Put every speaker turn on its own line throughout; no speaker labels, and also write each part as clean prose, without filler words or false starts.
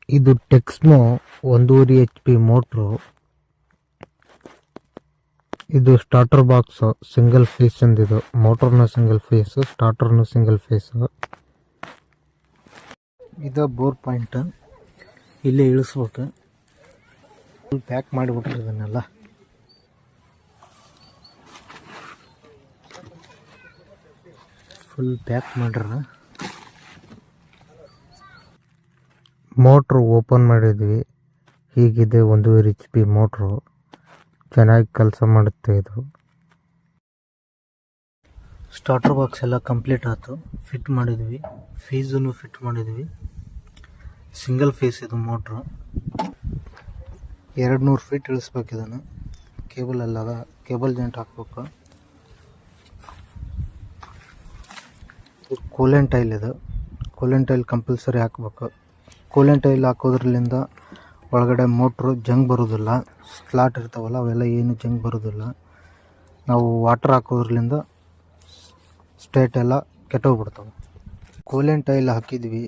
ಇದು Texmo 1.5 HP motor. ಇದು starter box single phase ಅಂದಿದು. ಮೋಟರ್ನ ಸಿಂಗಲ್ ಫೇಸ್, ಸ್ಟಾರ್ಟರ್ನು ಸಿಂಗಲ್ ಫೇಸ್. ಇದು ಬೋರ್ ಪಾಯಿಂಟ್. ಇಲ್ಲೇ ಇಳಿಸ್ಬೇಕು. ಫುಲ್ ಪ್ಯಾಕ್ ಮಾಡಿಬಿಟ್ರಿ ಇದನ್ನೆಲ್ಲ. ಫುಲ್ ಪ್ಯಾಕ್ ಮಾಡ್ರ. ಮೋಟ್ರು ಓಪನ್ ಮಾಡಿದ್ವಿ. ಹೀಗಿದೆ 1.5 HP ಮೋಟ್ರು. ಚೆನ್ನಾಗಿ ಕೆಲಸ ಮಾಡುತ್ತೆ ಇದು. ಸ್ಟಾರ್ಟರ್ ಬಾಕ್ಸ್ ಎಲ್ಲ ಕಂಪ್ಲೀಟ್ ಆಯಿತು. ಫಿಟ್ ಮಾಡಿದ್ವಿ. ಫೀಸನ್ನು ಫಿಟ್ ಮಾಡಿದ್ವಿ. ಸಿಂಗಲ್ ಫೇಸ್ ಇದು ಮೋಟ್ರು. 200 ಫೀಟ್ ಇಳಿಸ್ಬೇಕು ಇದನ್ನು. ಕೇಬಲ್ ಎಲ್ಲ ಕೇಬಲ್ ಜಾಯಿಂಟ್ ಹಾಕ್ಬೇಕು. ಕೂಲೆಂಟ್ ಆಯಿಲ್ ಇದು. ಕೂಲೆಂಟ್ ಆಯಿಲ್ ಕಂಪಲ್ಸರಿ ಹಾಕ್ಬೇಕು. ಕೂಲೆಂಟ್ ಆಯಿಲ್ ಹಾಕೋದ್ರಲ್ಲಿಂದ ಒಳಗಡೆ ಮೋಟ್ರು ಜಂಗ್ ಬರೋದಿಲ್ಲ. ಸ್ಲಾಟ್ ಇರ್ತಾವಲ್ಲ ಅವೆಲ್ಲ ಏನು ಜಂಗ್ ಬರೋದಿಲ್ಲ. ನಾವು ವಾಟರ್ ಹಾಕೋದ್ರಲ್ಲಿಂದ ಸ್ಟೇಟ್ ಎಲ್ಲ ಕೆಟ್ಟೋಗ್ಬಿಡ್ತಾವೆ. ಕೂಲೆಂಟ್ ಆಯಿಲ್ ಹಾಕಿದ್ವಿ.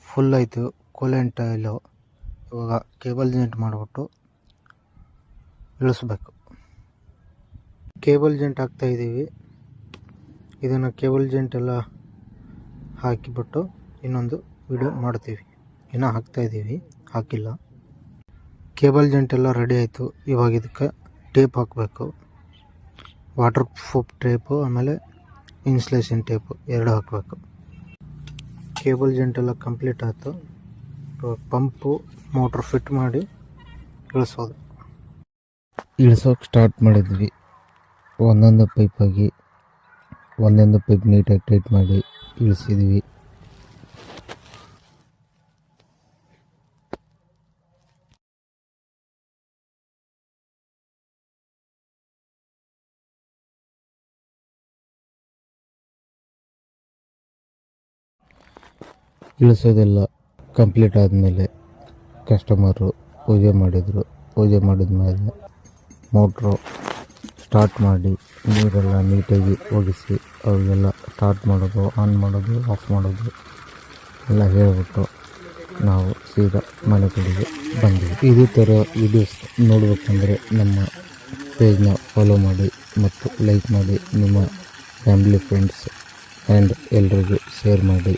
ಫುಲ್ ಆಯಿತು ಕೂಲೆಂಟ್ ಆಯಿಲು. ಇವಾಗ ಕೇಬಲ್ ಜಾಯಿಂಟ್ ಮಾಡಿಬಿಟ್ಟು ಇಳಿಸ್ಬೇಕು. Cable joint ಹಾಕ್ತಾಯಿದ್ದೀವಿ. ಇದನ್ನು ಕೇಬಲ್ ಜಾಯಿಂಟ್ ಎಲ್ಲ ಹಾಕಿಬಿಟ್ಟು ಇನ್ನೊಂದು ವಿಡಿಯೋ ಮಾಡ್ತೀವಿ. ಇನ್ನೂ ಹಾಕ್ತಾಯಿದ್ದೀವಿ, ಹಾಕಿಲ್ಲ. ಕೇಬಲ್ ಜಾಯಿಂಟ್ ಎಲ್ಲ ರೆಡಿ ಆಯಿತು. ಇವಾಗ ಇದಕ್ಕೆ ಟೇಪ್ ಹಾಕಬೇಕು. ವಾಟರ್ ಪ್ರೂಫ್ ಟೇಪು ಆಮೇಲೆ ಇನ್ಸುಲೇಷನ್ ಟೇಪು 2 ಹಾಕಬೇಕು. ಕೇಬಲ್ ಜಾಯಿಂಟ್ ಎಲ್ಲ ಕಂಪ್ಲೀಟ್ ಆಯಿತು. ಇವಾಗ ಪಂಪು ಮೋಟ್ರ್ ಫಿಟ್ ಮಾಡಿ ಇಳಿಸೋದು. ಇಳಿಸೋಕೆ ಸ್ಟಾರ್ಟ್ ಮಾಡಿದ್ವಿ. ಒಂದೊಂದು ಪೈಪಾಗಿ ಒಂದೊಂದು ಪೈಪ್ ನೀಟಾಗಿ ಟೈಟ್ ಮಾಡಿ ಇಳಿಸಿದ್ವಿ. ಇಳಿಸೋದೆಲ್ಲ ಕಂಪ್ಲೀಟ್ ಆದಮೇಲೆ ಕಸ್ಟಮರು ಪೂಜೆ ಮಾಡಿದರು. ಪೂಜೆ ಮಾಡಿದ ಮೇಲೆ ಮೋಟ್ರು ಸ್ಟಾರ್ಟ್ ಮಾಡಿ ನೀರೆಲ್ಲ ನೀಟಾಗಿ ಒಗಿಸಿ ಅವೆಲ್ಲ ಸ್ಟಾರ್ಟ್ ಮಾಡೋದು, ಆನ್ ಮಾಡೋದು, ಆಫ್ ಮಾಡೋದು ಎಲ್ಲ ಹೇಳಿಬಿಟ್ಟು ನಾವು ಸೀದಾ ಮನೆ ಕಡೆಗೆ ಬಂದ್ವಿ. ಇದೇ ಥರ ವೀಡಿಯೋಸ್ ನೋಡಬೇಕಂದ್ರೆ ನಮ್ಮ ಪೇಜ್ನ ಫಾಲೋ ಮಾಡಿ ಮತ್ತು ಲೈಕ್ ಮಾಡಿ. ನಿಮ್ಮ ಫ್ಯಾಮಿಲಿ ಫ್ರೆಂಡ್ಸ್ ಆ್ಯಂಡ್ ಎಲ್ರಿಗೂ ಶೇರ್ ಮಾಡಿ.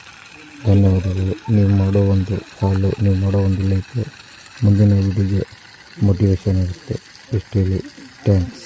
ಧನ್ಯವಾದಗಳು. ನೀವು ಮಾಡೋ ಒಂದು ಫಾಲೋ, ನೀವು ಮಾಡೋ ಒಂದು ಲೈಕ್ ಮುಂದಿನ ವಿಡಿಯೋಗೆ ಮೋಟಿವೇಶನ್ ಇರುತ್ತೆ. ಇಷ್ಟು ಹೇಳಿ ಥ್ಯಾಂಕ್ಸ್.